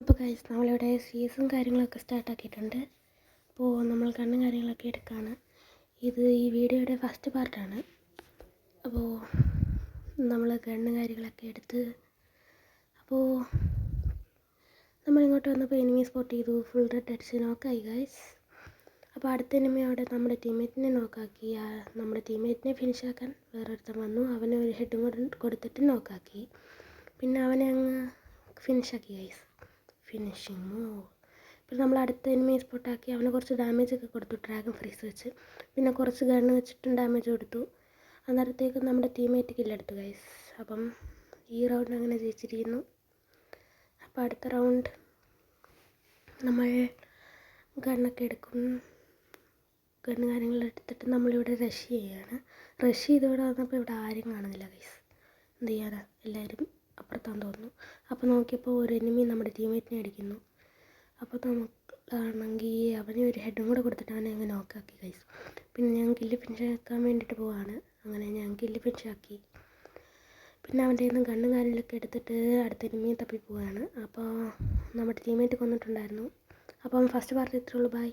അപ്പോൾ ഗൈസ് നമ്മളിവിടെ സീസും കാര്യങ്ങളൊക്കെ സ്റ്റാർട്ടാക്കിയിട്ടുണ്ട്. അപ്പോൾ നമ്മൾ കണ്ണും കാര്യങ്ങളൊക്കെ എടുക്കുകയാണ്. ഇത് ഈ വീഡിയോയുടെ ഫസ്റ്റ് പാർട്ടാണ്. അപ്പോൾ നമ്മൾ കണ്ണും കാര്യങ്ങളൊക്കെ എടുത്ത് അപ്പോൾ നമ്മളിങ്ങോട്ട് വന്നപ്പോൾ എനിമി സ്പോട്ട് ചെയ്തു. ഫുൾ റെഡ് അടിച്ച് നോക്കായി ഗൈസ്. അപ്പോൾ അടുത്ത എനിമിയോടെ നമ്മുടെ ടീംമേറ്റിനെ നോക്കാക്കി. നമ്മുടെ ടീംമേറ്റിനെ ഫിനിഷാക്കാൻ വേറൊരുത്തൻ വന്നു. അവനെ ഒരു ഹെഡും കൊടുത്തിട്ട് നോക്കാക്കി. പിന്നെ അവനെ അങ്ങ് ഫിനിഷാക്കി ഗൈസ്. ഫിനിഷിങ്ങോ പിന്നെ നമ്മൾ അടുത്ത എനിമി സ്പോട്ടാക്കി. അവന് കുറച്ച് ഡാമേജൊക്കെ കൊടുത്തു ഡ്രാഗൺ ഫ്രീസ് വെച്ച്. പിന്നെ കുറച്ച് ഗണ്ണ് വെച്ചിട്ടും ഡാമേജ് കൊടുത്തു. അന്നേരത്തേക്കും നമ്മുടെ ടീംമേറ്റ് കില്ലെടുത്തു ഗൈസ്. അപ്പം ഈ റൗണ്ട് അങ്ങനെ ജയിച്ചിരിക്കുന്നു. അപ്പോൾ അടുത്ത റൗണ്ട് നമ്മൾ ഗണ്ണൊക്കെ എടുക്കും. ഗണ്ണ് കാര്യങ്ങളെടുത്തിട്ട് നമ്മളിവിടെ റഷ് ചെയ്യുകയാണ്. റഷ് ചെയ്തിവിടെ വന്നപ്പോൾ ഇവിടെ ആരും കാണുന്നില്ല ഗൈസ്. എന്ത് ചെയ്യാനാ, എല്ലാവരും അപ്പുറത്താന്ന് തോന്നുന്നു. അപ്പോൾ നോക്കിയപ്പോൾ ഒരു എനിമി നമ്മുടെ ടീംമേറ്റിനെ അടിക്കുന്നു. അപ്പോൾ നമുക്കാണെങ്കിൽ അവനെ ഒരു ഹെഡും കൂടെ കൊടുത്തിട്ട് അവനെ അങ്ങ് നോക്കാക്കി ഗൈസ്. പിന്നെ ഞാൻ കില്ല് ഫിനിഷാക്കാൻ വേണ്ടിയിട്ട് പോവാണ്. അങ്ങനെ ഞാൻ കില്ല് ഫിനിഷാക്കി. പിന്നെ അവൻ്റെ കയ്യിൽ നിന്ന് ഗണ്ണും കാര്യങ്ങളൊക്കെ എടുത്തിട്ട് അടുത്ത എനിമിയെ തപ്പി പോവാണ്. അപ്പോൾ നമ്മുടെ ടീംമേറ്റ് കൊന്നിട്ടുണ്ടായിരുന്നു. അപ്പം ഫസ്റ്റ് പാർട്ട് ഇത്രയുള്ളൂ. ബൈ.